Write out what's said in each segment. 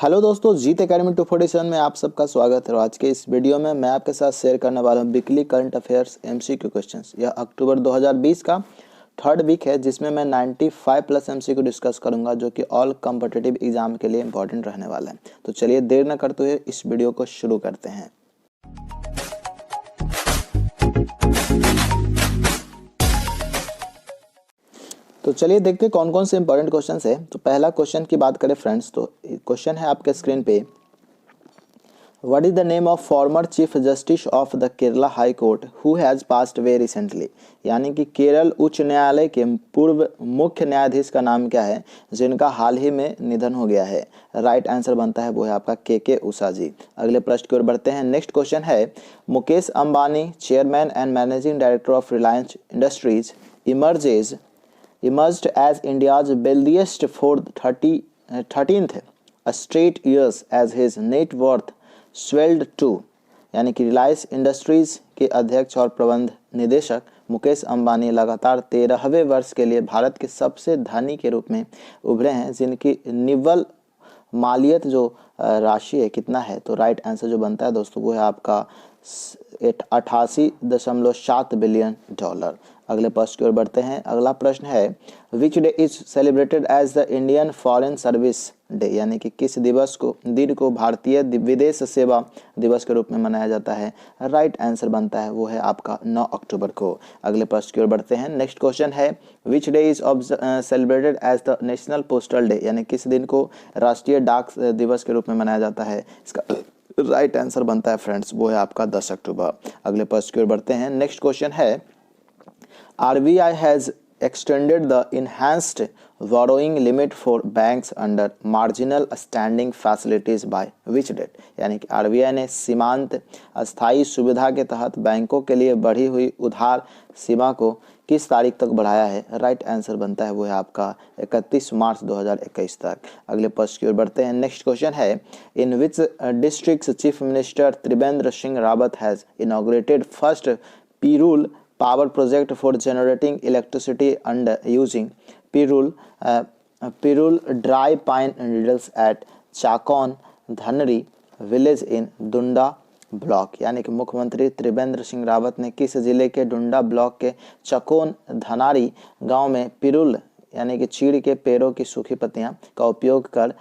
Hello दोस्तों, जीत academy 247 में आप सबका स्वागत है। और आज के इस वीडियो में मैं आपके साथ शेयर करने वाला हूं weekly current affairs MCQ questions. यह अक्टूबर 2020 का थर्ड वीक है जिसमें मैं 95 प्लस एमसीक्यू डिस्कस करूंगा जो कि ऑल कॉम्पिटिटिव एग्जाम के लिए इंपॉर्टेंट रहने वाला है। तो चलिए देर न करते हुए इस वीडियो को शुरू करते हैं। तो चलिए देखते हैं कौन कौन से इंपॉर्टेंट क्वेश्चन है। तो पहला क्वेश्चन की बात करें फ्रेंड्स, तो क्वेश्चन है आपके स्क्रीन पे, what is the name of former chief justice of the Kerala high court who has passed away recently. यानी कि केरल उच्च न्यायालय के पूर्व मुख्य न्यायाधीश का नाम क्या है जिनका हाल ही में निधन हो गया है। राइट आंसर बनता है वो है आपका के उषा जी। अगले प्रश्न की ओर बढ़ते हैं। नेक्स्ट क्वेश्चन है, Mukesh Ambani chairman and managing director of Reliance industries emerged as India's wealthiest for 13th straight years as his net worth swelled to। यानी कि रिलायंस इंडस्ट्रीज के अध्यक्ष और प्रबंध निदेशक मुकेश अंबानी लगातार 13वें वर्ष के लिए भारत के सबसे धनी के रूप में उभरे हैं, जिनकी निव्वल मालियत जो राशि है कितना है। तो राइट आंसर जो बनता है दोस्तों वो है आपका 88.7 बिलियन डॉलर। अगले प्रश्न की ओर बढ़ते हैं। अगला प्रश्न है, which day is celebrated as the Indian foreign service day. यानी कि किस दिन को भारतीय विदेश सेवा दिवस के रूप में मनाया जाता है। राइट आंसर बनता है वो है आपका 9 अक्टूबर को। अगले प्रश्न की ओर बढ़ते हैं। नेक्स्ट क्वेश्चन है, which day is celebrated as the national postal day. यानी किस दिन को राष्ट्रीय डाक दिवस के रूप में मनाया जाता है। इसका राइट आंसर बनता है फ्रेंड्स वो है आपका 10 अक्टूबर। अगले प्रश्न की ओर बढ़ते हैं। नेक्स्ट क्वेश्चन है, RBI has extended the enhanced borrowing limit for banks under marginal standing facilities by which date। यानी कि RBI ने सीमांत अस्थायी सुविधा के तहत बैंकों के लिए बढ़ी हुई उधार सीमा को किस तारीख तक बढ़ाया है। राइट आंसर बनता है वो है आपका 31 मार्च 2021 तक। अगले प्रश्न की ओर बढ़ते हैं। नेक्स्ट क्वेश्चन है, in which district chief minister Trivendra Singh Rawat has inaugurated first pirul power project for generating electricity and using Pirul dry pine needles at Chakon Dhanri village in Dunda block. यानी कि मुख्यमंत्री त्रिवेंद्र सिंह रावत ने किस जिले के डुंडा ब्लॉक के चकोन धनारी गांव में पिरुल यानी कि चीड़ के पेड़ों की सूखी पत्तियां का उपयोग कर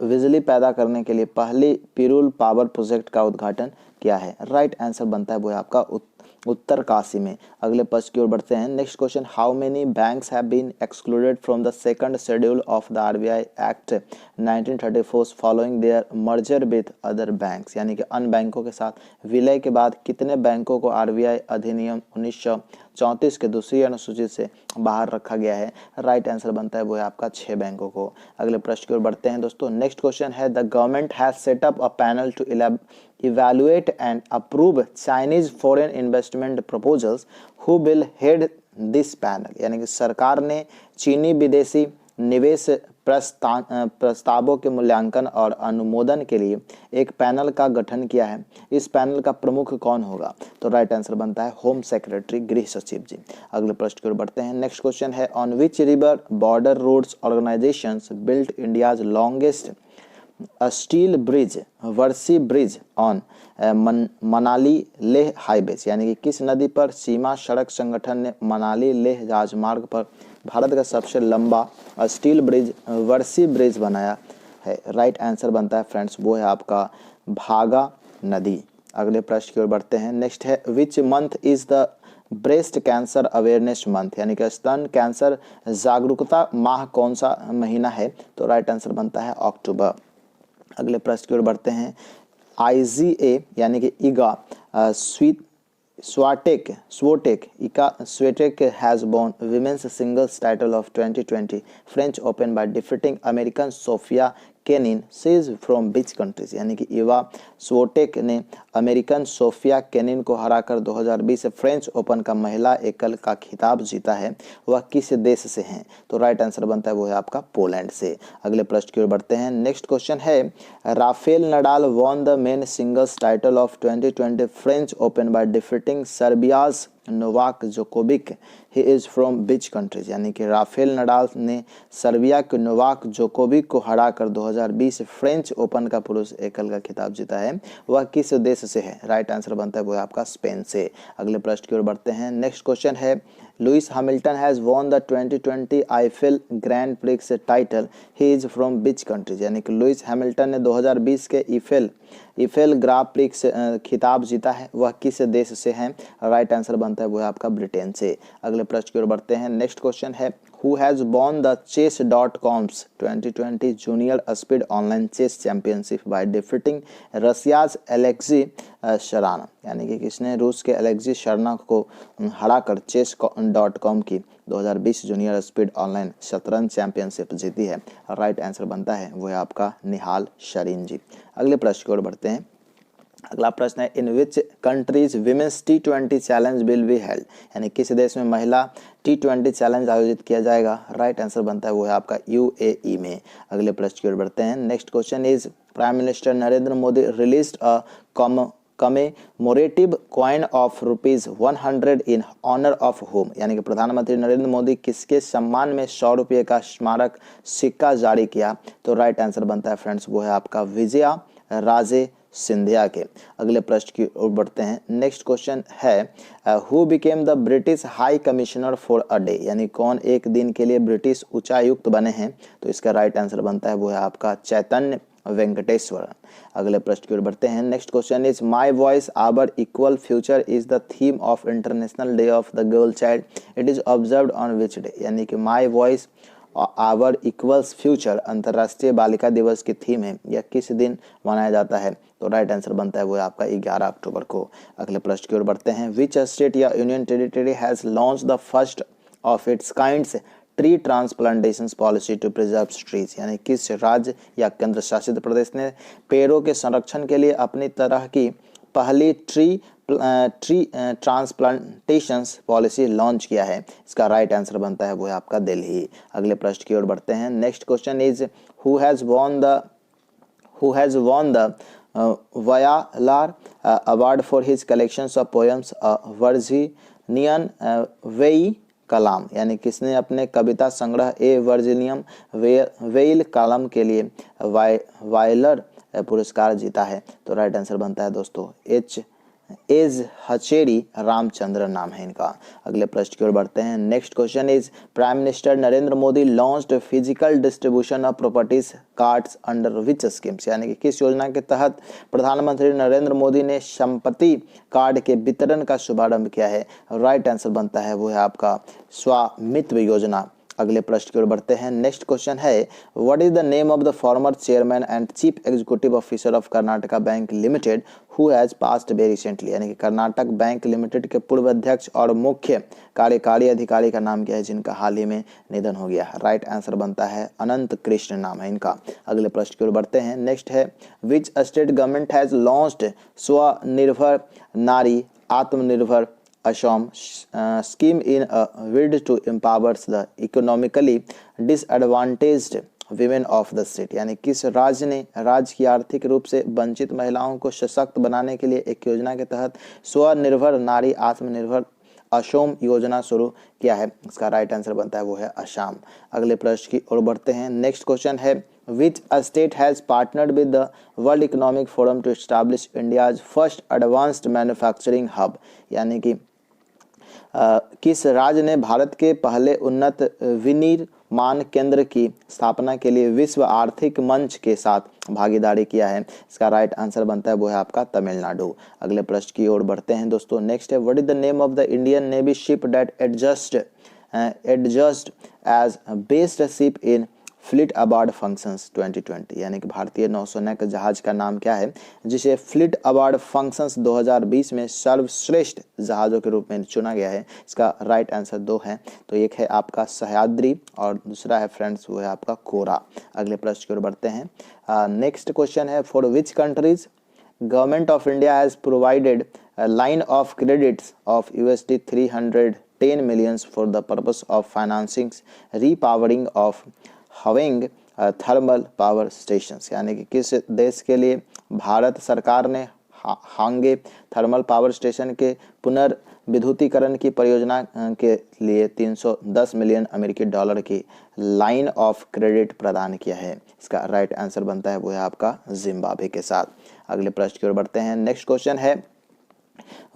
बिजली पैदा करने के लिए पहली पिरुल पावर प्रोजेक्ट का उद्घाटन किया है। राइट आंसर बनता है वो है आपका उत्तरकाशी में। अगले प्रश्न की ओर बढ़ते हैं। Next question, how many banks have been excluded from the second schedule of the RBI act 1934 following their merger with other banks. यानी कि अन्य बैंकों के साथ विलय के बाद कितने बैंकों को RBI अधिनियम 1934 के दूसरी अनुसूची से बाहर रखा गया है। राइट आंसर बनता है वो है आपका 6 बैंकों को। अगले प्रश्न की ओर बढ़ते हैं दोस्तों। नेक्स्ट क्वेश्चन है, the government has set up a panel to evaluate and approve Chinese foreign investment proposals who will head this panel। यानी कि सरकार ने चीनी विदेशी निवेश प्रस्तावों के मूल्यांकन और अनुमोदन के लिए एक पैनल का गठन किया है। इस पैनल का प्रमुख कौन होगा। तो राइट आंसर बनता है होम सेक्रेटरी, गृह सचिव जी। अगले प्रश्न की ओर बढ़ते हैं। नेक्स्ट क्वेश्चन है, on which river border roads organisations built India's longest steel bridge Versi bridge on Manali Leh highways. यानी कि किस नदी पर सीमा सड़क संगठन ने मनाली लेह राजमार्ग पर भारत का सबसे लंबा स्टील ब्रिज वर्सी ब्रिज बनाया है। राइट आंसर बनता है फ्रेंड्स वो है आपका भागा नदी। अगले प्रश्न की ओर बढ़ते हैं। नेक्स्ट है, which month is the breast cancer awareness month. यानी कि स्तन कैंसर जागरूकता माह कौन सा महीना है। तो राइट आंसर बनता है अक्टूबर। अगले प्रश्न की ओर बढ़ते हैं। IGA यानी कि ईगा Swiatek has won women's singles title of 2020 French Open by defeating American Sofia Kenin। She is from which countries। यानी कि इवा स्वियाटेक ने अमेरिकन सोफिया केनिन को हराकर 2020 फ्रेंच ओपन का महिला एकल का खिताब जीता है। वह किस देश से हैं। तो राइट आंसर बनता है वो है आपका पोलैंड से। अगले प्रश्न की ओर बढ़ते हैं। नेक्स्ट क्वेश्चन है, Rafael Nadal won the men singles title of 2020 French Open by defeating Serbia's Novak Djokovic he is from which countries, यानी कि राफेल नडाल ने सर्बिया के नोवाक जोकोविक को हराकर 2020 फ्रेंच ओपन का पुरुष एकल का खिताब जीता है, वह किस देश से है? राइट आंसर बनता है वो है आपका स्पेन से। अगले प्रश्न की ओर बढ़ते हैं। नेक्स्ट क्वेश्चन है Lewis Hamilton has won the 2020 Eiffel grand prix title, he is from which countries, यानी कि लुइस हैमिल्टन ने 2020 के ईफेल ग्रां प्रिक्स खिताब जीता है, वह किस देश से है? राइट आंसर बनता है वो है आपका ब्रिटेन से। अगले प्रश्न की ओर बढ़ते हैं। नेक्स्ट क्वेश्चन है who has won the chess.com's 2020 junior speed online chess championship by defeating Russia's Alexey Sarana, यानी कि किसने रूस के एलेक्सी शर्मा को हराकर chess.com की 2020 जूनियर स्पीड ऑनलाइन शतरंज चैंपियनशिप जीती है? राइट आंसर बनता है वो है आपका निहाल शरीन जी। अगले प्रश्न की ओर बढ़ते हैं। अगला प्रश्न है in which countries women's T20 challenge will be held, यानी किस देश में महिला T20 चैलेंज आयोजित किया जाएगा? राइट आंसर बनता है वो है आपका UAE में। अगले प्रश्न की ओर बढ़ते हैं। Next question is prime minister Narendra Modi released a commemorative coin of ₹100 in honour of whom, यानी कि प्रधानमंत्री नरेंद्र मोदी किसके सम्मान में 100 रुपये का स्मारक सिक्का जारी किया? तो राइट आंसर बनता है फ्रेंड्स वो है आपका विजया राजे सिंधिया के। अगले प्रश्न की ओर बढ़ते हैं। नेक्स्ट क्वेश्चन है who became the British high commissioner for a day, यानी कौन एक दिन के लिए ब्रिटिश उच्चायुक्त बने हैं? तो इसका राइट आंसर बनता है वो है आपका चैतन्य वेंकटेश्वर। अगले प्रश्न की ओर बढ़ते हैं। Next question is my voice our equal future is the theme of international day of the girl child, it is observed on which day, यानी कि my voice our equals future अंतर्राष्ट्रीय बालिका दिवस की थीम है, यह किस दिन मनाया जाता है? तो राइट आंसर बनता है वो आपका 11 अक्टूबर को। अगले प्रश्न की ओर बढ़ते हैं। विच स्टेट या union territory has launch the first of its kinds tree transplantation policy to preserve trees, यानी किस राज्य या केंद्र शासित प्रदेश ने पेड़ों के संरक्षण के लिए अपनी तरह की पहली ट्री ट्रांसप्लांटेशन पॉलिसी लॉन्च किया है? इसका राइट आंसर बनता है वो है आपका दिल्ली। अगले प्रश्न की ओर बढ़ते हैं। Next question is who has won the Vayalar award for his collections of poems Virginian Veyil Kalam, यानी किसने अपने कविता संग्रह ए वर्जीनियम वेइल कलाम के लिए वायलर पुरस्कार जीता है? तो राइट आंसर बनता है दोस्तों एज हचेरी रामचंद्र नाम है इनका। अगले प्रश्न की ओर बढ़ते हैं। Next question is prime minister Narendra Modi launched physical distribution of properties cards under which schemes, यानी कि किस योजना के तहत प्रधानमंत्री नरेंद्र मोदी ने संपत्ति कार्ड के वितरण का शुभारंभ किया है? राइट आंसर बनता है वो है आपका स्वामित्व योजना। अगले प्रश्न की ओर बढ़ते हैं। नेक्स्ट क्वेश्चन है what is the name of the former chairman and chief executive officer of Karnataka bank limited who has passed very recently, यानी कि कर्नाटक बैंक लिमिटेड के पूर्व अध्यक्ष और मुख्य कार्यकारी अधिकारी का नाम क्या है जिनका हाल ही में निधन हो गया? राइट आंसर बनता है अनंत कृष्ण नाम है इनका। अगले प्रश्न की ओर बढ़ते हैं। नेक्स्ट है which state government has launched Swanirbhar Nari Atmanirbhar Assam scheme in a bid to empower the economically disadvantaged women of the state, यानी किस राज्य ने राज्य की आर्थिक रूप से वंचित महिलाओं को सशक्त बनाने के लिए एक योजना के तहत स्वनिर्भर नारी आत्मनिर्भर असम योजना शुरू किया है? इसका राइट आंसर बनता है वो है असम। अगले प्रश्न की ओर बढ़ते हैं। नेक्स्ट क्वेश्चन है which state has partnered with the world economic forum to establish India's first advanced manufacturing hub, यानी कि किस राज्य ने भारत के पहले उन्नत विनिर्माण केंद्र की स्थापना के लिए विश्व आर्थिक मंच के साथ भागीदारी किया है? इसका राइट आंसर बनता है वो है आपका तमिलनाडु। अगले प्रश्न की ओर बढ़ते हैं दोस्तों। नेक्स्ट है what is the name of the Indian navy ship that adjust as based ship in fleet award functions 2020, यानी कि भारतीय नौसेना के जहाज का नाम क्या है जिसे फ्लीट अवार्ड फंक्शंस 2020 में सर्वश्रेष्ठ जहाजों के रूप में चुना गया है? इसका राइट आंसर 2 है। तो एक है आपका सह्याद्री और दूसरा है फ्रेंड्स वो है आपका कोरा। अगले प्रश्न की ओर बढ़ते हैं। नेक्स्ट क्वेश्चन है for which countries government of India has provided line of credits of $310 million for the purpose of financing repowering of Hwange thermal power stations, यानी कि किस देश के लिए भारत सरकार ने हांगे थर्मल पावर स्टेशन के पुनर्विद्युतीकरण की परियोजना के लिए 310 मिलियन अमेरिकी डॉलर की लाइन ऑफ क्रेडिट प्रदान किया है। इसका राइट आंसर बनता है वो है आपका जिम्बाब्वे के साथ। अगले प्रश्न की ओर बढ़ते हैं। नेक्स्ट क्वेश्चन है,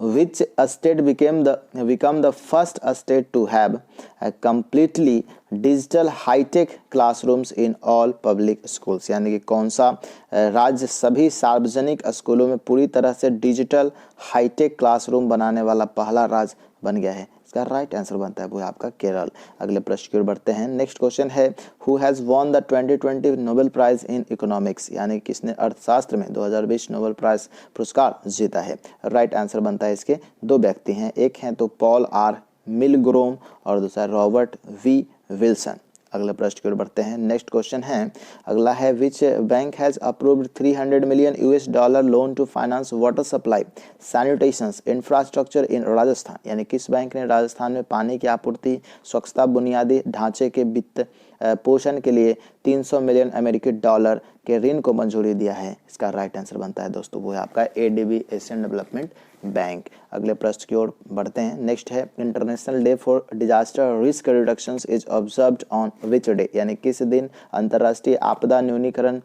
which state become the first state to have a completely digital high-tech classrooms in all public schools, यानी कि कौन सा राज्य सभी सार्वजनिक स्कूलों में पूरी तरह से डिजिटल हाईटेक क्लासरूम बनाने वाला पहला राज्य बन गया है। इसका राइट आंसर बनता है वो है आपका केरल। अगले प्रश्न की ओर बढ़ते हैं। नेक्स्ट क्वेश्चन है, who has won the 2020 Nobel prize in economics, यानी किसने अर्थशास्त्र में 2020 नोबेल प्राइज पुरस्कार जीता है। राइट आंसर बनता है इसके दो व्यक्ति हैं, एक हैं तो पॉल आर मिलग्रोम और दूसरा रॉबर्ट वी विल्सन। अगले प्रश्न की ओर बढ़ते हैं। नेक्स्ट क्वेश्चन है, अगला है, which bank has approved 300 million US dollar loan to finance water supply sanitation infrastructure in Rajasthan, यानी किस बैंक ने राजस्थान में पानी की आपूर्ति स्वच्छता बुनियादी ढांचे के वित्त पोषण के लिए 300 मिलियन अमेरिकी डॉलर के ऋण को मंजूरी दिया है। इसका राइट आंसर बनता है दोस्तों वो है आपका एडीबी एशियन डेवलपमेंट बैंक। अगले प्रश्न की ओर बढ़ते हैं। नेक्स्ट है, international day for disaster risk reduction is observed on which day, यानी किस दिन अंतर्राष्ट्रीय आपदा न्यूनीकरण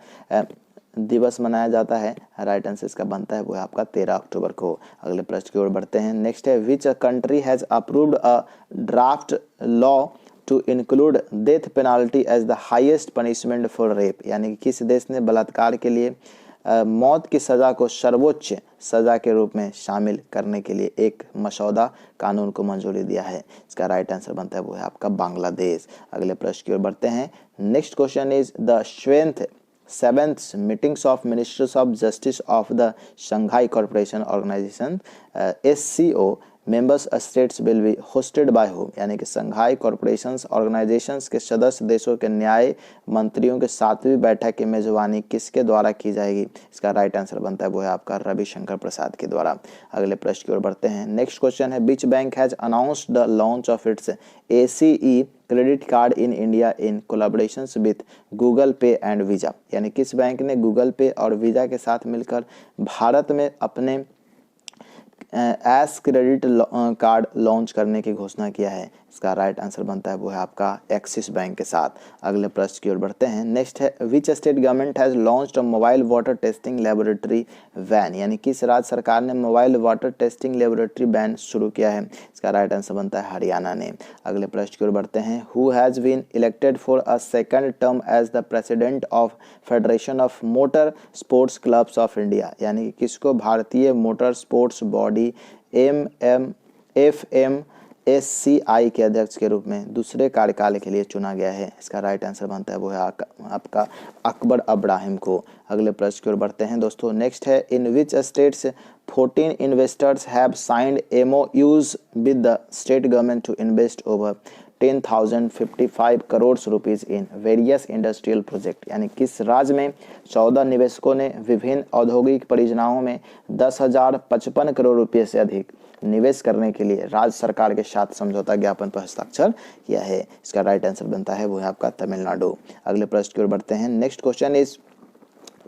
दिवस मनाया जाता है। राइट आंसर इसका बनता है वो है आपका 13 अक्टूबर को। अगले प्रश्न की ओर बढ़ते हैं। नेक्स्ट है, which country has approved a draft law to include death penalty as the highest punishment for rape, यानी कि किस देश ने बलात्कार के लिए मौत की सजा को सर्वोच्च सजा के रूप में शामिल करने के लिए एक मसौदा कानून को मंजूरी दिया है। इसका राइट आंसर बनता है वो है आपका बांग्लादेश। अगले प्रश्न की ओर बढ़ते हैं। Next question is, the seventh meetings of ministers of justice of the Shanghai corporation organisation SCO members states will be hosted by whom, यानी कि शंघाई कॉर्पोरेशंस ऑर्गेनाइजेशंस के सदस्य देशों के न्याय मंत्रियों के 7वीं बैठक की मेजबानी किसके द्वारा की जाएगी। इसका राइट आंसर बनता है वो है आपका रविशंकर प्रसाद के द्वारा। अगले प्रश्न की ओर बढ़ते हैं। नेक्स्ट क्वेश्चन है, which bank has announced the launch of its ACE credit card in India in collaborations with Google पे एंड वीजा, यानी किस बैंक ने गूगल पे और वीजा के साथ मिलकर भारत में अपने एस क्रेडिट कार्ड लॉन्च करने की घोषणा किया है। इसका राइट आंसर बनता है वो है आपका एक्सिस बैंक के साथ। अगले प्रश्न की ओर बढ़ते हैं। नेक्स्ट है, which state government has launched a mobile water testing laboratory van, यानी किस राज्य सरकार ने mobile water testing laboratory van शुरू किया है। इसका राइट आंसर बनता है हरियाणा ने। अगले प्रश्न की ओर बढ़ते हैं। Who has been elected for a second term as the president of federation of motor sports clubs of India, यानी कि किसको भारतीय मोटर स्पोर्ट्स बॉडी FMSCI के अध्यक्ष के रूप में दूसरे कार्यकाल के लिए चुना गया है। इसका राइट आंसर बनता है वो है आपका अकबर अब्राहिम को। अगले प्रश्न की ओर बढ़ते हैं दोस्तों। नेक्स्ट है, in which states 14 investors have signed MOUs with the state government to invest over 10,055 crore rupees in various industrial project, यानी किस राज्य में 14 निवेशकों ने विभिन्न औद्योगिक परियोजनाओं में 10,055 करोड़ रुपये से अधिक निवेश करने के लिए राज्य सरकार के साथ समझौता ज्ञापन पर हस्ताक्षर किया है। इसका राइट आंसर बनता है वो है आपका तमिलनाडु। अगले प्रश्न की ओर बढ़ते हैं। Next question is,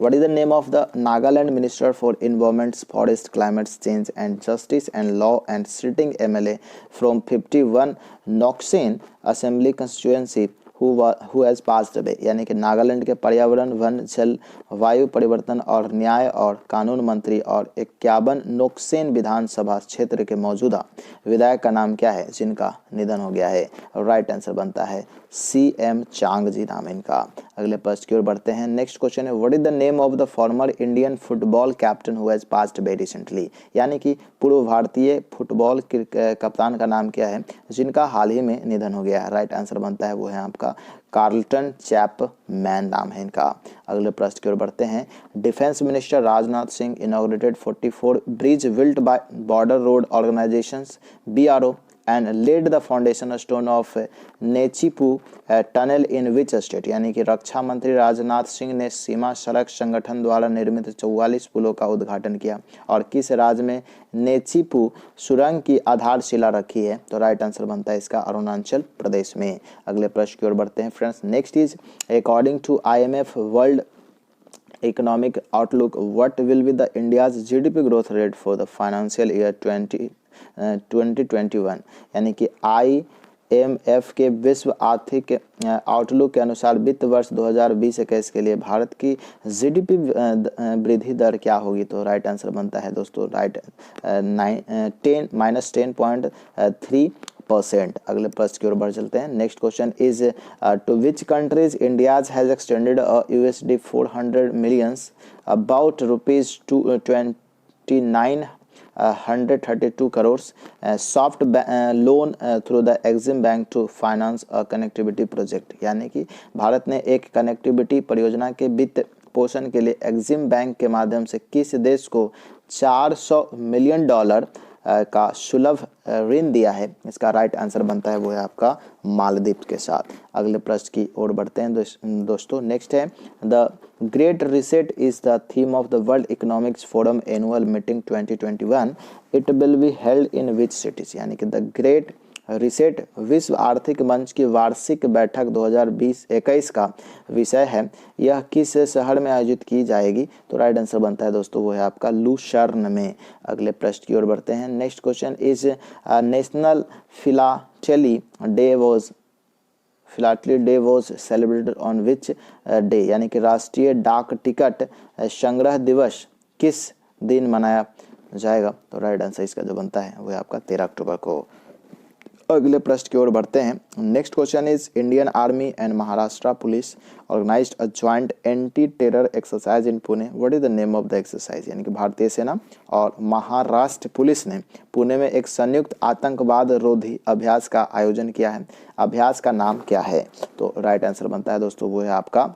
what is the name of the Nagaland Minister for Environment, Forest, Climate Change and Justice and Law and sitting MLA from 51 Noksin Assembly constituency who has passed away, यानी कि नागालैंड के पर्यावरण, one, जल, वायु परिवर्तन और न्याय और कानून मंत्री और 51 नोक्सेन विधानसभा क्षेत्र के मौजूदा विधायक का नाम क्या है जिनका निधन हो गया है। राइट आंसर बनता है CM चांगजी नाम इनका। अगले प्रश्न की ओर बढ़ते हैं। नेक्स्ट क्वेश्चन है, what is the name of the former Indian football captain who has passed away recently, यानी कि पूर्व भारतीय फुटबॉल कप्तान का नाम क्या है जिनका हाल ही में निधन हो गया है। राइट आंसर बनता है वो है आपका कार्लटन चैपमैन नाम है इनका। अगले प्रश्न की ओर बढ़ते हैं। Defence minister Rajnath Singh inaugurated 44 bridge built by border road organisations BRO and laid the foundation stone of Nechiphu tunnel in which state, यानी कि रक्षा मंत्री राजनाथ सिंह ने सीमा सड़क संगठन द्वारा निर्मित 44 पुलों का उद्घाटन किया और किस राज्य में नेचीपू सुरंग की आधारशिला रखी है। तो राइट आंसर बनता है इसका अरुणाचल प्रदेश में। अगले प्रश्न की ओर बढ़ते हैं friends. Next is, according to IMF वर्ल्ड economic outlook, what will be the India's GDP growth rate for the financial year 2021? यानी कि IMF के विश्व आर्थिक आउटलुक के अनुसार वित्त वर्ष 2020-21 के लिए भारत की GDP वृद्धि दर क्या होगी? तो राइट आंसर बनता है दोस्तों राइट 10.3%। अगले प्रश्न की ओर बढ़ चलते हैं। Next question is to which countries India has extended USD 400 millions about ₹29,132 crores soft loan through the Exim bank to finance a connectivity project. यानी कि भारत ने एक कनेक्टिविटी परियोजना के वित्त पोषण के लिए एग्जिम बैंक के माध्यम से किस देश को $400 मिलियन का सुलभ ऋण दिया है? इसका राइट आंसर बनता है वो है आपका मालदीव के साथ। अगले प्रश्न की ओर बढ़ते हैं दोस्तों। नेक्स्ट है the great reset is the theme of the world economics forum annual meeting 2021। It will be held in which cities? यानी कि द ग्रेट रिसेट विश्व आर्थिक मंच की वार्षिक बैठक 2020-21 का विषय है। यह किस शहर में आयोजित की जाएगी? तो राइट आंसर बनता है दोस्तों वो है आपका लुसर्न में। अगले प्रश्न की ओर बढ़ते हैं। Next question is national philately day was celebrated on which day? यानी कि राष्ट्रीय डाक टिकट संग्रह दिवस किस दिन मनाया जाएगा? तो राइट आंसर इसका जो बनता है वो है आपका 13 अक्टूबर को। अगले प्रश्न की ओर बढ़ते हैं। Next question is Indian army and Maharashtra police organised a joint anti terror exercise in Pune. What is the name of the exercise? यानी कि भारतीय सेना और महाराष्ट्र पुलिस ने पुणे में एक संयुक्त आतंकवाद रोधी अभ्यास का आयोजन किया है। अभ्यास का नाम क्या है? तो राइट आंसर बनता है दोस्तों वो है आपका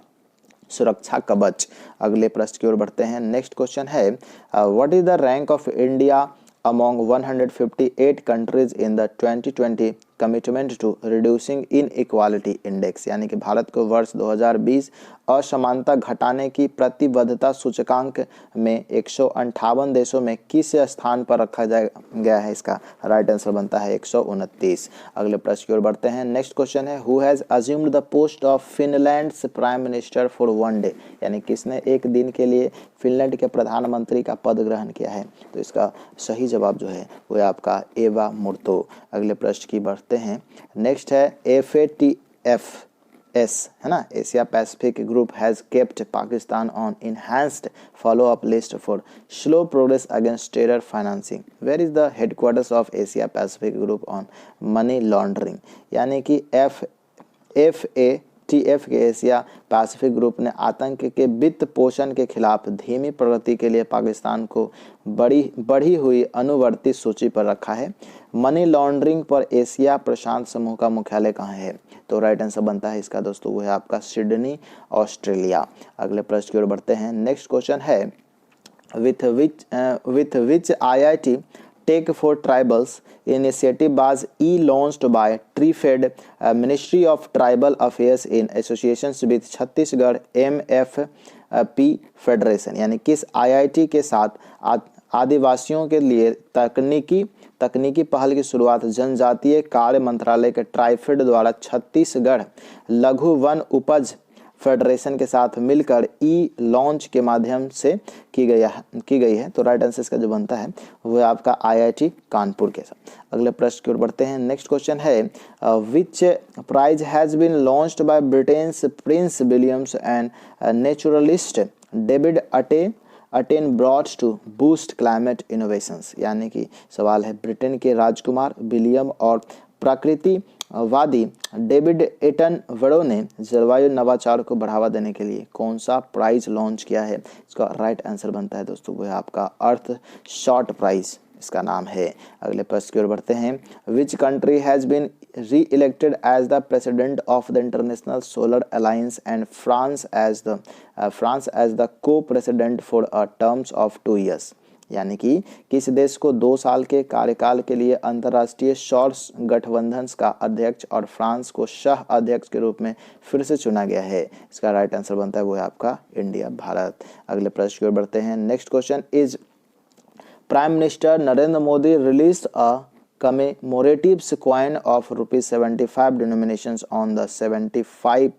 सुरक्षा कवच। अगले प्रश्न की ओर बढ़ते हैं। नेक्स्ट क्वेश्चन है what is the rank of India among 158 countries in the 2020 commitment to reducing inequality index? यानी कि भारत को वर्ष 2020 असमानता घटाने की प्रतिबद्धता सूचकांक में 158 देशों में किस स्थान पर रखा गया है? इसका राइट आंसर बनता है 129। अगले प्रश्न की ओर बढ़ते हैं। नेक्स्ट क्वेश्चन है who has assumed the post of Finland's prime minister for one day? यानी किसने एक दिन के लिए फिनलैंड के प्रधानमंत्री का पद ग्रहण किया है? तो इसका सही जवाब जो है वो है आपका एवा मुर्तो। अगले प्रश्न की बढ़ते हैं। नेक्स्ट है FATF है ना, Asia Pacific group has kept Pakistan on enhanced follow up list for slow progress against terror financing. Where is the headquarters of Asia Pacific group on money laundering? यानी कि FATF के एशिया पैसिफिक ग्रुप ने आतंक के वित्त पोषण के खिलाफ धीमी प्रगति के लिए पाकिस्तान को बढ़ी हुई अनुवर्ती सूची पर रखा है। मनी लॉन्ड्रिंग पर एशिया प्रशांत समूह का मुख्यालय कहाँ है? तो राइट आंसर बनता है इसका दोस्तों वो है आपका सिडनी ऑस्ट्रेलिया। अगले प्रश्न की ओर बढ़ते हैं। नेक्स्ट क्वेश्चन है with which IIT Take for Tribals initiative was launched by TreeFed Ministry of Tribal Affairs in associations with Chhattisgarh MFP Federation। यानी किस IIT के साथ आदिवासियों के लिए तकनीकी पहल की शुरुआत जनजातीय कार्य मंत्रालय के ट्राइफेड द्वारा छत्तीसगढ़ लघु वन उपज फेडरेशन के साथ मिलकर लॉन्च के माध्यम से की गई है। तो राइट आंसर इसका जो बनता है वो है आपका IIT कानपुर के साथ। अगले प्रश्न की ओर बढ़ते हैं। नेक्स्ट क्वेश्चन है which prize has been launched by Britain's Prince Williams and naturalist David Attenborough to boost climate innovations? यानी कि सवाल है ब्रिटेन के राजकुमार विलियम और प्रकृतिवादी डेविड एटनबरो ने जलवायु नवाचार को बढ़ावा देने के लिए कौन सा प्राइज लॉन्च किया है? इसका राइट आंसर बनता है दोस्तों वो है आपका अर्थ शॉर्ट प्राइज इसका नाम है। अगले प्रश्न की ओर बढ़ते हैं। Which country has been re elected as the president of the International Solar Alliance and France as the co president for a terms of 2 years? यानी कि किस देश को 2 साल के कार्यकाल के लिए अंतर्राष्ट्रीय सौर गठबंधन का अध्यक्ष और फ्रांस को सह अध्यक्ष के रूप में फिर से चुना गया है? इसका राइट आंसर बनता है वो है आपका इंडिया भारत। अगले प्रश्न की ओर बढ़ते हैं। Next question is prime minister Narendra Modi released a commemorative coin of ₹75 denominations on the 75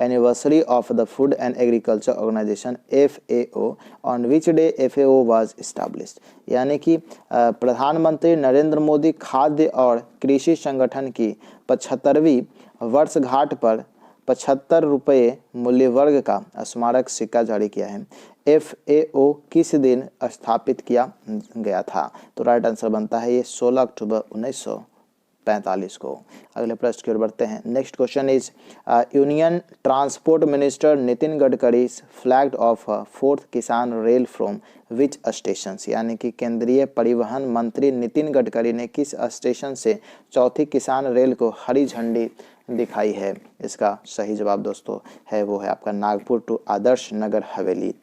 anniversary of the food and agriculture organisation FAO, on which day FAO was established. यानी कि प्रधानमंत्री नरेंद्र मोदी खाद्य और कृषि संगठन की 75वीं वर्षगांठ पर 75 रुपये मूल्य वर्ग का स्मारक सिक्का जारी किया है। FAO किस दिन स्थापित किया गया था? तो राइट आंसर बनता है ये 16 अक्टूबर 1945 को। अगले प्रश्न की ओर बढ़ते हैं। Next question is union transport minister Nitin Gadkari flagged of 4th किसान रेल फ्रॉम विच स्टेशन। यानी कि केंद्रीय परिवहन मंत्री नितिन गडकरी ने किस स्टेशन से चौथी किसान रेल को हरी झंडी दिखाई है? इसका सही जवाब दोस्तों है वो है आपका नागपुर टू आदर्श नगर हवेली।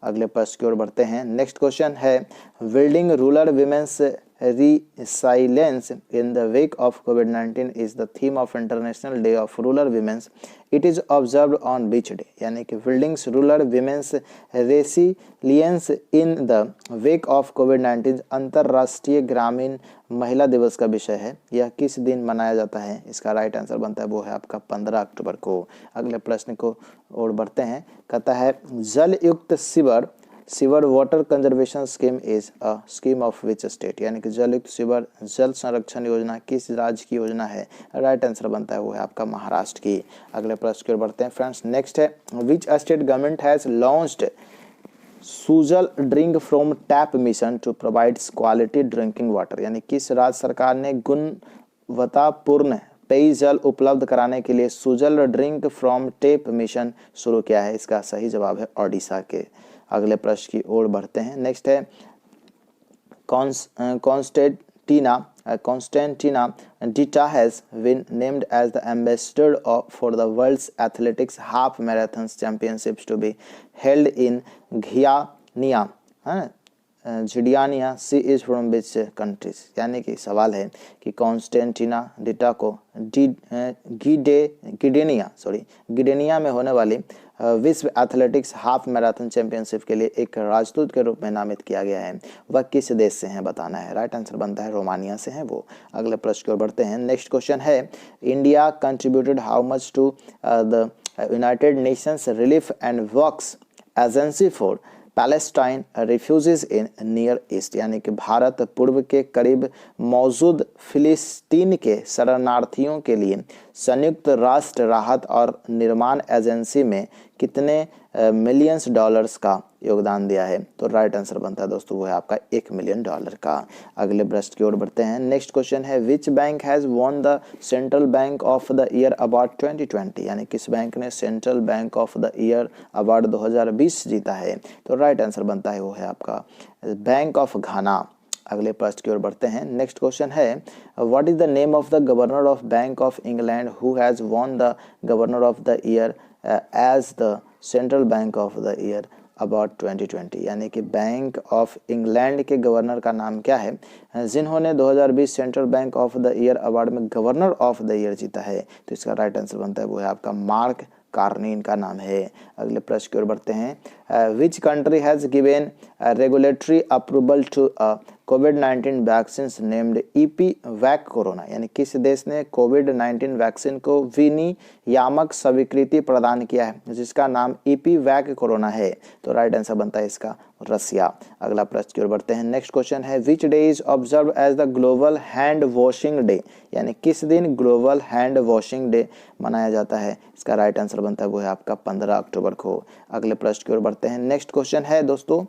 अगले प्रश्न की ओर बढ़ते हैं। नेक्स्ट क्वेश्चन है building rural women's resilience in the wake of COVID-19 is the theme of International Day of Rural Women's. It is observed on which day? यानी कि building rural women's resilience in the wake of COVID-19 अंतर्राष्ट्रीय ग्रामीण महिला दिवस का विषय है। यह किस दिन मनाया जाता है? इसका राइट आंसर बनता है वो है आपका 15 अक्टूबर को। अगले प्रश्न को ओर बढ़ते हैं। कहता है जल युक्त sewer water conservation scheme is a scheme of which state. यानी कि जल युक्त सीवर जल संरक्षण योजना किस राज्य की योजना है? राइट आंसर बनता है वो है आपका महाराष्ट्र की। अगले प्रश्न की ओर बढ़ते हैं फ्रेंड्स। नेक्स्ट है which state government has launched Sujal drink from tap mission to provide quality drinking water. यानी किस राज्य सरकार ने गुणवत्तापूर्ण पेयजल उपलब्ध कराने के लिए Sujal drink from tap mission शुरू किया है? इसका सही जवाब है ओडिशा के। अगले प्रश्न की ओर बढ़ते हैं। नेक्स्ट है Constantina Dita has been named as the ambassador for the world's athletics half marathon championships to be held in Gdynia Gdynia she is from which countries. यानी कि सवाल है कि कॉन्स्टेंटिना डिटा को गिडेनिया में होने वाली विश्व एथलेटिक्स हाफ मैराथन चैंपियनशिप के लिए एक राजदूत के रूप में नामित किया गया है। वह किस देश से हैं बताना है। राइट आंसर बनता है रोमानिया से हैं वो। अगले प्रश्न की ओर बढ़ते हैं। नेक्स्ट क्वेश्चन है India contributed how much to the United Nations relief and works agency for Palestine refugees in near east. यानी कि भारत पूर्व के करीब मौजूद फिलिस्तीन के शरणार्थियों के लिए संयुक्त राष्ट्र राहत और निर्माण एजेंसी में कितने मिलियंस डॉलर्स का योगदान दिया है? तो राइट आंसर बनता है दोस्तों वो है आपका $1 मिलियन का। अगले प्रश्न की ओर बढ़ते हैं। नेक्स्ट क्वेश्चन है which bank has won the central bank of the year award 2020। यानी किस बैंक ने central bank of the year award 2020 जीता है? तो राइट आंसर बनता है वो है आपका बैंक ऑफ घाना। अगले प्रश्न की ओर बढ़ते हैं। नेक्स्ट क्वेश्चन है what is the name of the governor of bank of England who has won the governor of the year as the central bank of the year award 2020। यानी कि bank of England के governor का नाम क्या है जिन्होंने 2020 central bank of the year award में governor of the year जीता है? तो इसका राइट आंसर बनता है वो है आपका मार्क कार्नी इनका नाम है। अगले प्रश्न की ओर बढ़ते हैं। Which country has given regulatory approval to कोविड-19 वैक्सीन नेम्ड EPVAC कोरोना। यानी किस देश ने कोविड-19 वैक्सीन को विनियामक स्वीकृति प्रदान किया है जिसका नाम EPVAC कोरोना है? तो राइट आंसर बनता है इसका रसिया। अगला प्रश्न की ओर बढ़ते हैं। नेक्स्ट क्वेश्चन है which day is observe as the global hand washing day. यानी किस दिन ग्लोबल हैंड वॉशिंग डे मनाया जाता है? इसका राइट आंसर बनता है वो है आपका 15 अक्टूबर को। अगले प्रश्न की ओर बढ़ते हैं। नेक्स्ट क्वेश्चन है दोस्तों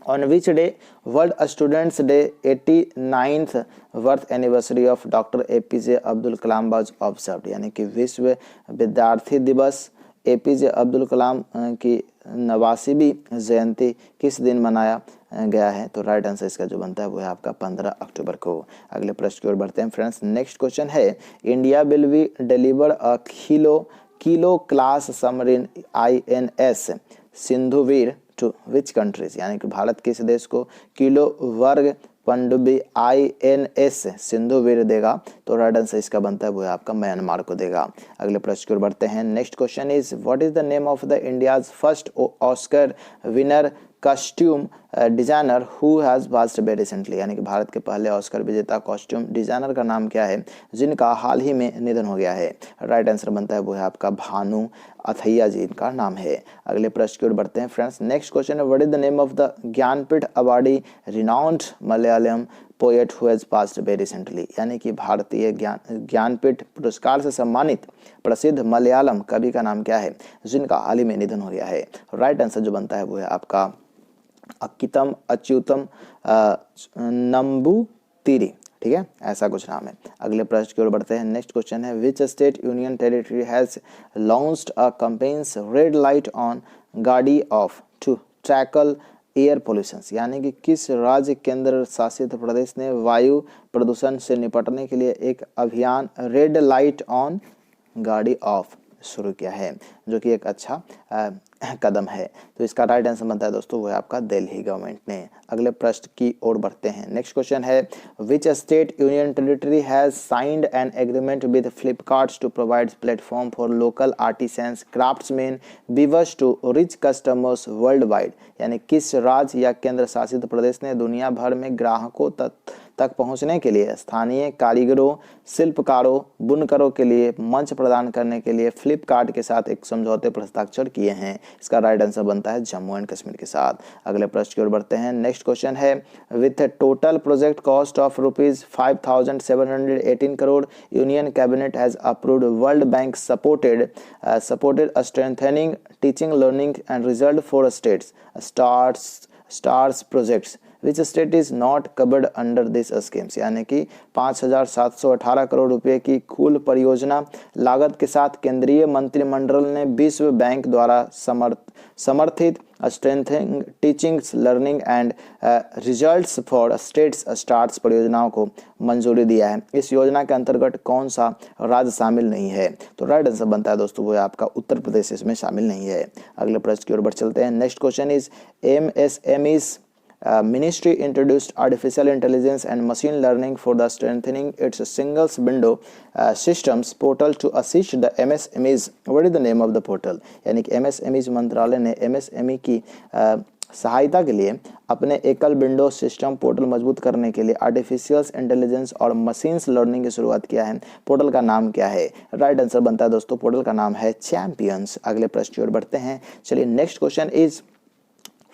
on which day world students day 89th birth anniversary of doctor APJ Abdul Kalam was observed. यानी कि विश्व विद्यार्थी दिवस APJ अब्दुल कलाम की 89वीं जयंती किस दिन मनाया गया है? तो राइट आंसर इसका जो बनता है वो है आपका 15 अक्टूबर को। अगले प्रश्न की ओर बढ़ते हैं फ्रेंड्स। नेक्स्ट क्वेश्चन है India will be deliver a kilo class submarine INS Sindhuvir to which countries. यानी कि भारत किस देश को किलो वर्ग पनडुब्बी INS सिंधुवीर देगा? तो राइट आंसर इसका बनता है वो है आपका म्यांमार को देगा। अगले प्रश्न की ओर बढ़ते हैं। Next question is what is the name of the India's first Oscar winner costume designer who has passed away recently, यानी कि भारत के पहले ऑस्कर विजेता कॉस्ट्यूम डिजाइनर का नाम क्या है जिनका हाल ही में निधन हो गया है? राइट आंसर बनता है वो है आपका भानु अथैया जी इनका नाम है। अगले प्रश्न की ओर बढ़ते हैं फ्रेंड्स। नेक्स्ट क्वेश्चन है, what is the name of the Jnanpith awardee renowned Malayalam poet who has passed away recently, यानी कि भारतीय ज्ञानपीठ पुरस्कार से सम्मानित प्रसिद्ध मलयालम कवि का नाम क्या है जिनका हाल ही में निधन हो गया है? राइट आंसर जो बनता है वो है आपका अक्कितम अच्युतम नंबूतिरी, ठीक है, ऐसा कुछ नाम है। अगले प्रश्न की ओर बढ़ते हैं। नेक्स्ट क्वेश्चन है, which state union territory has launched a campaigns red light on gaadi off to tackle air pollution, यानी कि किस राज्य केंद्र शासित प्रदेश ने वायु प्रदूषण से निपटने के लिए एक अभियान red light on gaadi of शुरू किया है, जो कि एक अच्छा कदम है। तो इसका राइट आंसर बनता है दोस्तों वो है आपका दिल्ली गवर्नमेंट ने। अगले प्रश्न की ओर बढ़ते हैं। नेक्स्ट क्वेश्चन है, which state union territory has signed an agreement with Flipkart to provide platform for local artisans craftsman weavers to reach customers world wide, यानी किस राज्य या केंद्र शासित प्रदेश ने दुनिया भर में ग्राहकों तक पहुंचने के लिए स्थानीय कारीगरों, शिल्पकारों, बुनकरों के लिए मंच प्रदान करने के लिए फ्लिपकार्ट के साथ एक समझौते पर हस्ताक्षर किए हैं? इसका राइट आंसर बनता है जम्मू एंड कश्मीर के साथ। अगले प्रश्न की ओर बढ़ते हैं। नेक्स्ट क्वेश्चन है, with total project cost of ₹5,718 crore union cabinet has approved world bank supported strengthening teaching learning and result for states stars projects which state is not covered under this schemes, यानी कि 5,718 करोड़ रुपए की कुल परियोजना लागत के साथ केंद्रीय मंत्रिमंडल ने विश्व बैंक द्वारा समर्थित strengthening teaching learning and results for states stars परियोजनाओं को मंजूरी दिया है। इस योजना के अंतर्गत कौन सा राज्य शामिल नहीं है? तो राइट आंसर बनता है दोस्तों वो है आपका उत्तर प्रदेश इसमें शामिल नहीं है। अगले प्रश्न की ओर बढ़ चलते हैं। Next question is, MSME's Ministry introduced artificial intelligence and machine learning for the strengthening its single window systems portal to assist the MSMEs. What is the name of the portal? यानी कि MSMEs मंत्रालय ने MSME की सहायता के लिए अपने एकल विंडो सिस्टम पोर्टल मजबूत करने के लिए आर्टिफिशियल इंटेलिजेंस और मशीन्स लर्निंग की शुरुआत किया है। पोर्टल का नाम क्या है? राइट आंसर बनता है दोस्तों पोर्टल का नाम है चैंपियंस। अगले प्रश्न की ओर बढ़ते हैं। चलिए next question is,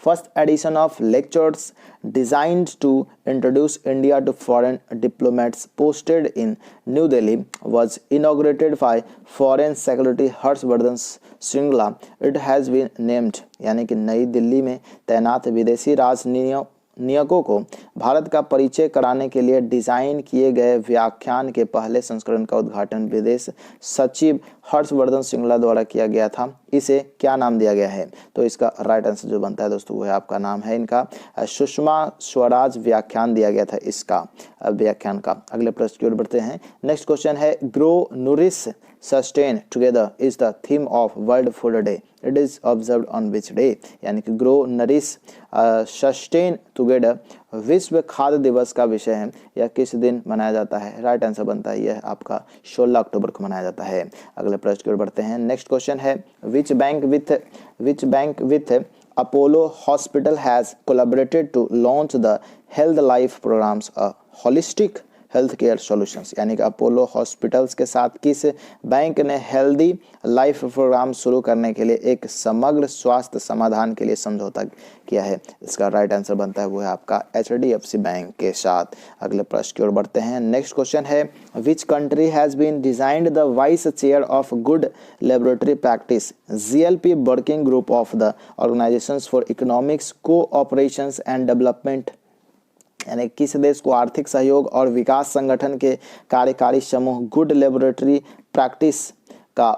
first edition of lectures designed to introduce India to foreign diplomats posted in New Delhi was inaugurated by Foreign Secretary Harshvardhan Shringla. It has been named, यानी कि नई दिल्ली में तैनात विदेशी राजनियकों को भारत का परिचय कराने के लिए डिजाइन किए गए व्याख्यान के पहले संस्करण का उद्घाटन विदेश सचिव हर्षवर्धन श्रृंगला द्वारा किया गया था। इसे क्या नाम दिया गया है? तो इसका राइट आंसर जो बनता है दोस्तों वो है आपका नाम है इनका सुषमा स्वराज व्याख्यान दिया गया था इसका व्याख्यान का। अगले प्रश्न की ओर बढ़ते हैं। नेक्स्ट क्वेश्चन है, grow nourish sustain together is the theme of world food day, it is observed on which day, यानी कि ग्रो नरिश सस्टेन टुगेदर विश्व खाद्य दिवस का विषय है या किस दिन मनाया जाता है? राइट आंसर बनता है यह आपका 16 अक्टूबर को मनाया जाता है। अगले प्रश्न की ओर बढ़ते हैं। नेक्स्ट क्वेश्चन है, which bank with Apollo hospital has collaborated to launch the health life programmes a holistic health care solutions, यानी कि अपोलो हॉस्पिटल्स के साथ किस बैंक ने हेल्दी लाइफ प्रोग्राम शुरू करने के लिए एक समग्र स्वास्थ्य समाधान के लिए समझौता किया है? इसका राइट आंसर बनता है वो है आपका HDFC बैंक के साथ। अगले प्रश्न की ओर बढ़ते हैं। नेक्स्ट क्वेश्चन है, which country has been designed the vice chair of good laboratory practice GLP working group of the organisations for economics cooperations and development, यानी किस देश को आर्थिक सहयोग और विकास संगठन के कार्यकारी समूह गुड लेबोरेटरी प्रैक्टिस का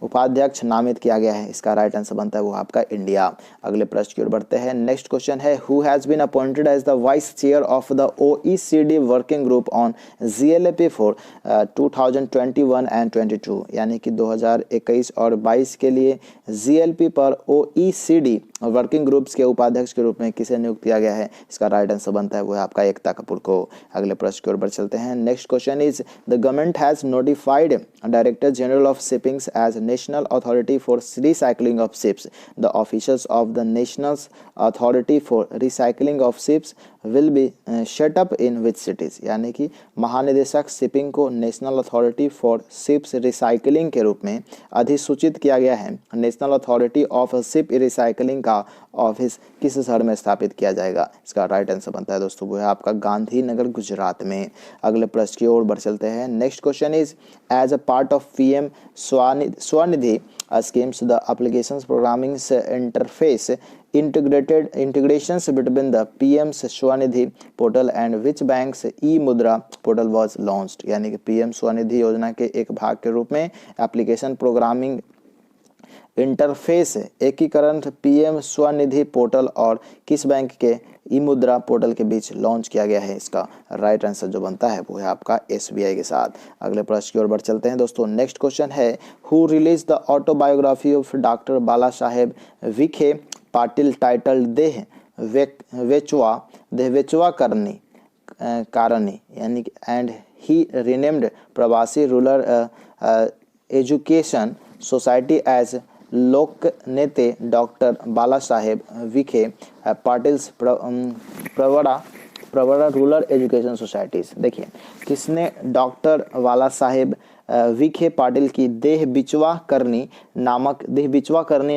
उपाध्यक्ष नामित किया गया है? इसका राइट आंसर बनता है वो आपका इंडिया। अगले प्रश्न की ओर बढ़ते हैं। नेक्स्ट क्वेश्चन है, who has been appointed as the vice chair of the OECD working group on GLP for 2021 and 22, यानी कि 2021 और 22 के लिए GLP पर OECD वर्किंग ग्रुप्स के उपाध्यक्ष के रूप में किसे नियुक्त किया गया है? इसका राइट आंसर बनता है वो है आपका एकता कपूर को। अगले प्रश्न की ओर बढ़ चलते हैं। Next question is, the government has notified director general of shippings as National Authority for Recycling of Ships. The officials of the National Authority for Recycling of Ships will be set up in which cities? यानी कि महानिदेशक shipping को national authority for ships recycling के रूप में अधिसूचित किया गया है। National authority of ship recycling का ऑफिस किस शहर में स्थापित किया जाएगा? इसका राइट आंसर बनता है दोस्तों वो है आपका गांधीनगर, गुजरात में। अगले प्रश्न की ओर बढ़ चलते हैं। Next question is as a part of PM Swanidhi schemes the applications programming interface integrations between the PM Swanidhi portal and which bank's e-मुद्रा पोर्टल was launched? यानी कि PM स्वनिधि योजना के एक भाग के रूप में एप्लीकेशन प्रोग्रामिंग इंटरफेस एकीकरण पीएम स्वनिधि पोर्टल और किस बैंक के ई मुद्रा पोर्टल के बीच लॉन्च किया गया है? इसका राइट आंसर जो बनता है वो है आपका एसबीआई के साथ। अगले प्रश्न की ओर बढ़ चलते हैं दोस्तों। नेक्स्ट क्वेश्चन है who release the autobiography of doctor Bala Saheb Vikhe Patil title Deh Vechava Karani यानी कि and he renamed Pravasi rural education society as Loknete doctor Bala Saheb Vikhe Patil's Pravara rural education societies. देखिए किसने डॉक्टर बाला साहेब विखे पाटिल की देह बिचवा करनी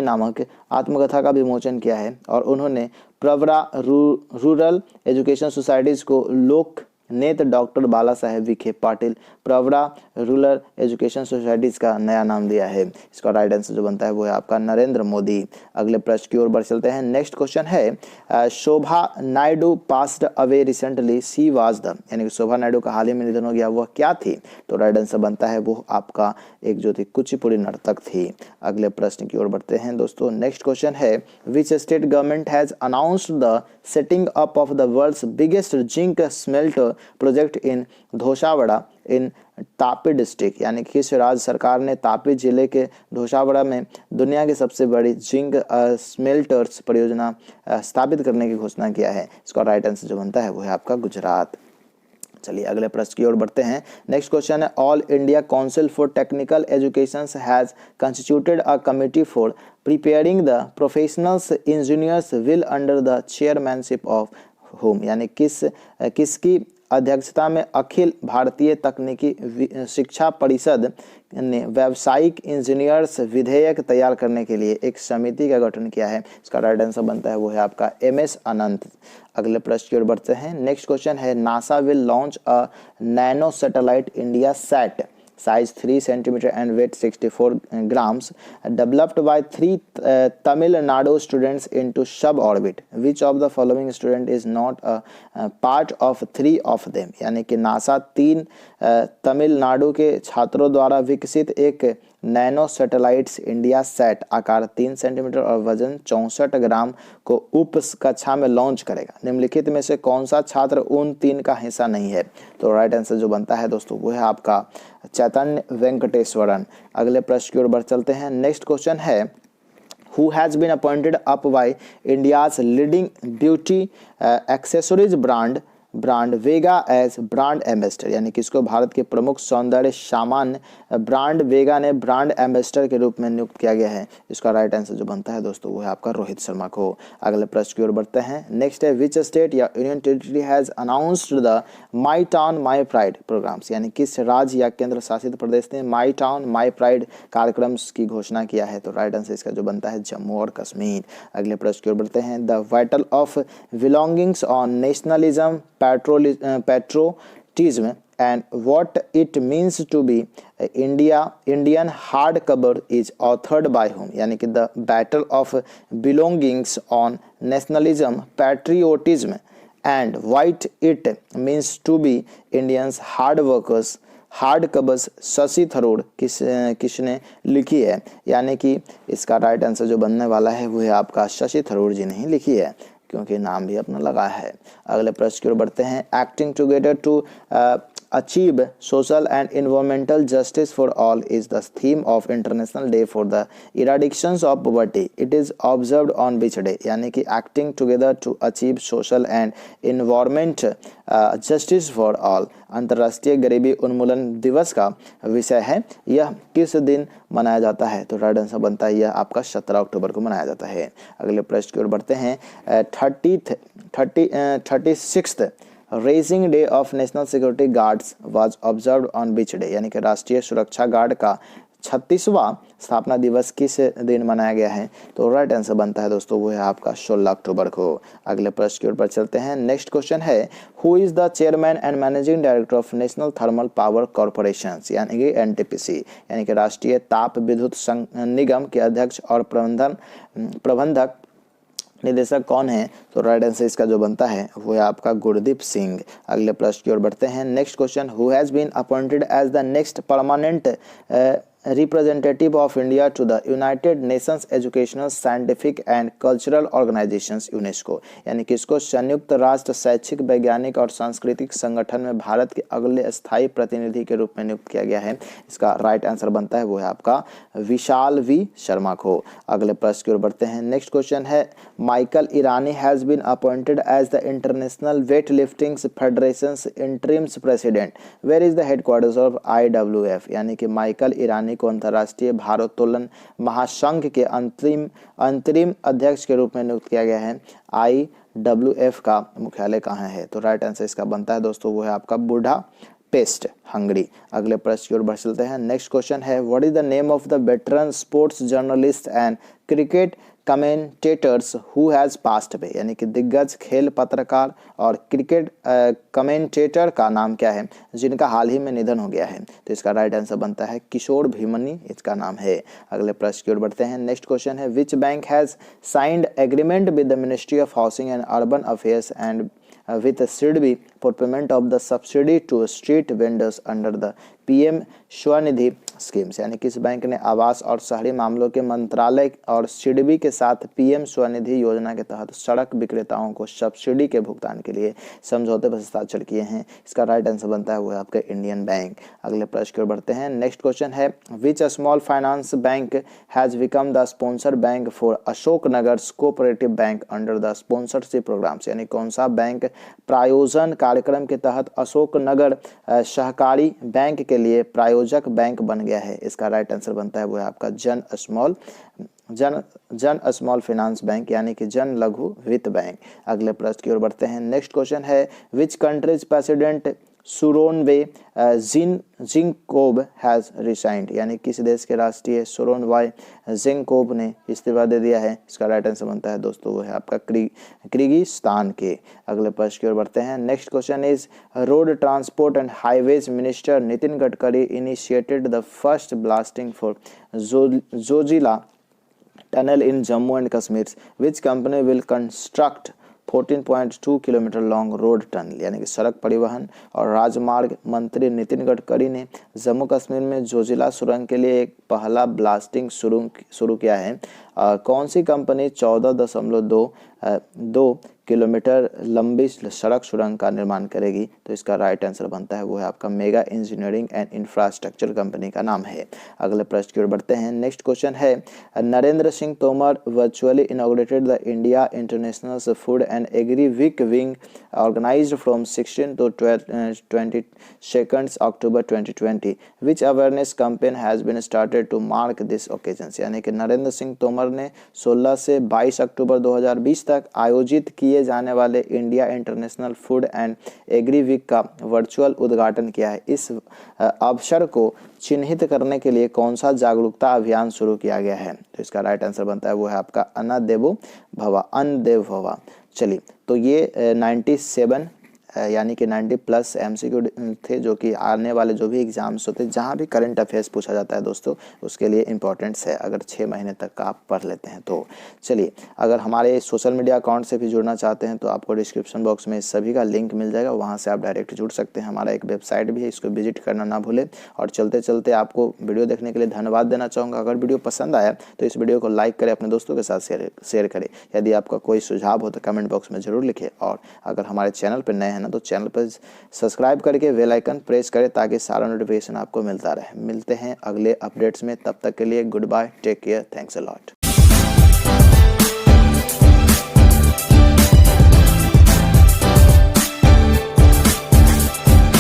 नामक आत्मकथा का विमोचन किया है और उन्होंने प्रवरा रूरल एजुकेशन सोसाइटीज को लोक नेत डॉक्टर बाला साहेब Vikhe Patil Pravara rural education societies का नया नाम दिया है। इसका राइट आंसर जो बनता है वो है आपका नरेंद्र मोदी। अगले प्रश्न की ओर बढ़ चलते हैं। नेक्स्ट क्वेश्चन है Shobha Naidu passed away recently she was the यानी कि शोभा नायडू का हाल ही में निधन हो गया, वह क्या थी? तो राइट आंसर बनता है वो आपका एक जो थी कुचिपुड़ी नर्तक थी। अगले प्रश्न की ओर बढ़ते हैं दोस्तों। नेक्स्ट क्वेश्चन है which state government has announced the setting up of the world's biggest zinc smelter project in Dhosawada in Tapi district यानी कि किस राज्य सरकार ने तापी जिले के धोसावड़ा में दुनिया की सबसे बड़ी जिंक स्मेल्टर्स परियोजना स्थापित करने की घोषणा किया है? इसका राइट आंसर जो बनता है वो है आपका गुजरात। चलिए अगले प्रश्न की ओर बढ़ते हैं। नेक्स्ट क्वेश्चन है all India council for technical education has constituted a committee for preparing the professionals engineers will under the chairmanship of whom यानी किसकी अध्यक्षता में अखिल भारतीय तकनीकी शिक्षा परिषद ने व्यावसायिक इंजीनियर्स विधेयक तैयार करने के लिए एक समिति का गठन किया है? इसका राइट आंसर बनता है वो है आपका MS अनंत। अगले प्रश्न की ओर बढ़ते हैं। नेक्स्ट क्वेश्चन है NASA will launch a nano satellite India sat size 3 centimeter and weight 64 grams developed by 3 Tamil Nadu students into suborbit. Which of the following student is not a part of 3 of them? यानी कि NASA 3 Tamil Nadu के छात्रों द्वारा विकसित एक nano satellites India set आकार 3 centimetre और वजन 64 ग्राम को उप कक्षा में लॉन्च करेगा। निम्नलिखित में से कौन सा छात्र उन 3 का हिस्सा नहीं है? तो राइट आंसर जो बनता है दोस्तों वो है आपका चैतन्य वेंकटेश्वरन। अगले प्रश्न की ओर बढ़ चलते हैं। नेक्स्ट क्वेश्चन है who has been appointed up by India's leading beauty accessories brand Vega as brand ambassador यानी कि इसको भारत के प्रमुख सौंदर्य सामान ब्रांड वेगा ने ब्रांड एम्बेसडर के रूप में नियुक्त किया गया है? इसका राइट आंसर जो बनता है दोस्तों वो है आपका रोहित शर्मा को। अगले प्रश्न की ओर बढ़ते हैं। नेक्स्ट है विच स्टेट या union territory has announced the my town my pride programmes यानी किस राज्य या केंद्र शासित प्रदेश ने माई टाउन माई प्राइड कार्यक्रम की घोषणा किया है? तो राइट आंसर इसका जो बनता है जम्मू और कश्मीर। अगले प्रश्न की ओर बढ़ते हैं। The vital of belongings on nationalism patriotism and what it means to be Indian hardcover is authored by whom? यानी कि the battle of belongings on nationalism, patriotism and what it means to be Indians hard workers hard covers Shashi Tharoor किसने लिखी है? यानी कि इसका right answer जो बनने वाला है वो है आपका शशि थरूर जी ने ही लिखी है क्योंकि नाम भी अपना लगा है। अगले प्रश्न की ओर बढ़ते हैं। Acting together to achieve social and environmental justice for all is the theme of International Day for the Eradication of Poverty. It is observed on which day? यानी कि acting together to achieve social and environment justice for all अंतर्राष्ट्रीय गरीबी उन्मूलन दिवस का विषय है। यह किस दिन मनाया जाता है? तो राइट आंसर बनता है यह आपका 17 अक्टूबर को मनाया जाता है। अगले प्रश्न की ओर बढ़ते हैं। 36th raising day of national security guards was observed on which day? यानी कि राष्ट्रीय सुरक्षा गार्ड का 36वां स्थापना दिवस किस दिन मनाया गया है? तो राइट आंसर बनता है दोस्तों वो है आपका 16 अक्टूबर को। अगले प्रश्न की ओर पर चलते हैं। नेक्स्ट क्वेश्चन है who is the chairman and managing director of national thermal power corporation यानी कि एनटीपीसी यानी कि राष्ट्रीय ताप विद्युत निगम के अध्यक्ष और प्रबंधक निदेशक कौन है? तो राइट आंसर इसका जो बनता है वो है आपका गुरदीप सिंह। अगले प्रश्न की ओर बढ़ते हैं। Next question who has been appointed as the next permanent representative of India to the United Nations educational scientific and cultural organisations UNESCO यानी कि इसको संयुक्त राष्ट्र शैक्षिक वैज्ञानिक और सांस्कृतिक संगठन में भारत के अगले स्थायी प्रतिनिधि के रूप में नियुक्त किया गया है। इसका राइट आंसर बनता है वो है आपका विशाल वी शर्मा को। अगले प्रश्न की ओर बढ़ते हैं। नेक्स्ट क्वेश्चन है Michael Irani has been appointed as the international weight lifting federation interims president where is the headquarters of IWF यानी कि माइकल ईरानी को अंतर्राष्ट्रीय भारोत्तोलन महासंघ के अंतरिम अध्यक्ष के रूप में नियुक्त किया गया है। IWF का मुख्यालय कहाँ है? तो राइट आंसर इसका बनता है दोस्तों वो है आपका बुडापेस्ट हंगरी। अगले प्रश्न की ओर बढ़ चलते हैं। नेक्स्ट क्वेश्चन है what is the name of the veteran sports journalist and cricket commentators who has passed away यानी कि दिग्गज खेल पत्रकार और क्रिकेट कमेंटेटर का नाम क्या है जिनका हाल ही में निधन हो गया है? तो इसका राइट आंसर बनता है किशोर भीमनी इसका नाम है। अगले प्रश्न की ओर बढ़ते हैं। नेक्स्ट क्वेश्चन है which bank has signed agreement with the ministry of housing and urban affairs and with SIDBI for payment of the subsidy to street vendors under the PM Svanidhi schemes यानी किस बैंक ने आवास और शहरी मामलों के मंत्रालय और सिडबी के साथ PM स्वनिधि योजना के तहत सड़क विक्रेताओं को सब्सिडी के भुगतान के लिए समझौते पर हस्ताक्षर किए हैं? इसका राइट आंसर बनता है वो है आपका इंडियन बैंक। अगले प्रश्न की ओर बढ़ते हैं। नेक्स्ट क्वेश्चन है which small finance bank has become the sponsor bank for Ashok Nagar cooperative bank under the sponsorship programmes यानी कौन सा बैंक प्रायोजन कार्यक्रम के तहत अशोक नगर सहकारी बैंक के लिए प्रायोजक बैंक बन गया है? इसका राइट आंसर बनता है वो है आपका जन स्मॉल फाइनेंस बैंक यानी कि जन लघु वित्त बैंक। अगले प्रश्न की ओर बढ़ते हैं। नेक्स्ट क्वेश्चन है which countries president Sooronbay जिंगकोब has resigned यानी किस देश के राष्ट्रीय सुरोनवाई जिंगकोब ने इस्तीफा दे दिया है? इसका राइट आंसर बनता है दोस्तों वो है आपका किर्गिस्तान के। अगले प्रश्न की ओर बढ़ते हैं। Next question is road transport and highways minister Nitin Gadkari initiated the first blasting for Zoji La tunnel in Jammu and Kashmir which company will construct 14.2 kilometre long road tunnel यानी कि सड़क परिवहन और राजमार्ग मंत्री नितिन गडकरी ने जम्मू कश्मीर में जोजिला सुरंग के लिए एक पहला ब्लास्टिंग शुरू किया है। कौन सी कंपनी 14.2 किलोमीटर लंबी सड़क सुरंग का निर्माण करेगी? तो इसका राइट आंसर बनता है वो है आपका mega engineering and infrastructure company का नाम है। अगले प्रश्न की ओर बढ़ते हैं। नेक्स्ट क्वेश्चन है Narendra Singh Tomar virtually inaugurated the India international food and agri week wing organised from 16 to 22 October 2020 which awareness campaign has been started to mark this occasions यानी कि नरेंद्र सिंह तोमर ने 16 से 22 अक्टूबर 2020 तक आयोजित किए जाने वाले India international food and agri week का वर्चुअल उद्घाटन किया है। इस अवसर को चिन्हित करने के लिए कौन सा जागरूकता अभियान शुरू किया गया है? तो इसका राइट आंसर बनता है वो है आपका अन्न देवो भवा। चलिए तो ये 97 यानी कि 90+ MCQ थे जो कि आने वाले जो भी एग्जाम्स होते हैं जहाँ भी करंट अफेयर्स पूछा जाता है दोस्तों उसके लिए इंपॉर्टेंट्स है अगर 6 महीने तक का आप पढ़ लेते हैं तो। चलिए अगर हमारे सोशल मीडिया अकाउंट से भी जुड़ना चाहते हैं तो आपको डिस्क्रिप्शन बॉक्स में सभी का लिंक मिल जाएगा, वहाँ से आप डायरेक्ट जुड़ सकते हैं। हमारा एक वेबसाइट भी है, इसको विजिट करना ना भूलें। और चलते चलते आपको वीडियो देखने के लिए धन्यवाद देना चाहूँगा। अगर वीडियो पसंद आया तो इस वीडियो को लाइक करें, अपने दोस्तों के साथ शेयर करें। यदि आपका कोई सुझाव हो तो कमेंट बॉक्स में ज़रूर लिखें और अगर हमारे चैनल पर नए हैं ना तो चैनल पर सब्सक्राइब करके बेल आइकन प्रेस करें ताकि सारा नोटिफिकेशन आपको मिलता रहे। मिलते हैं अगले अपडेट्स में, तब तक के लिए goodbye, take care, thanks a lot.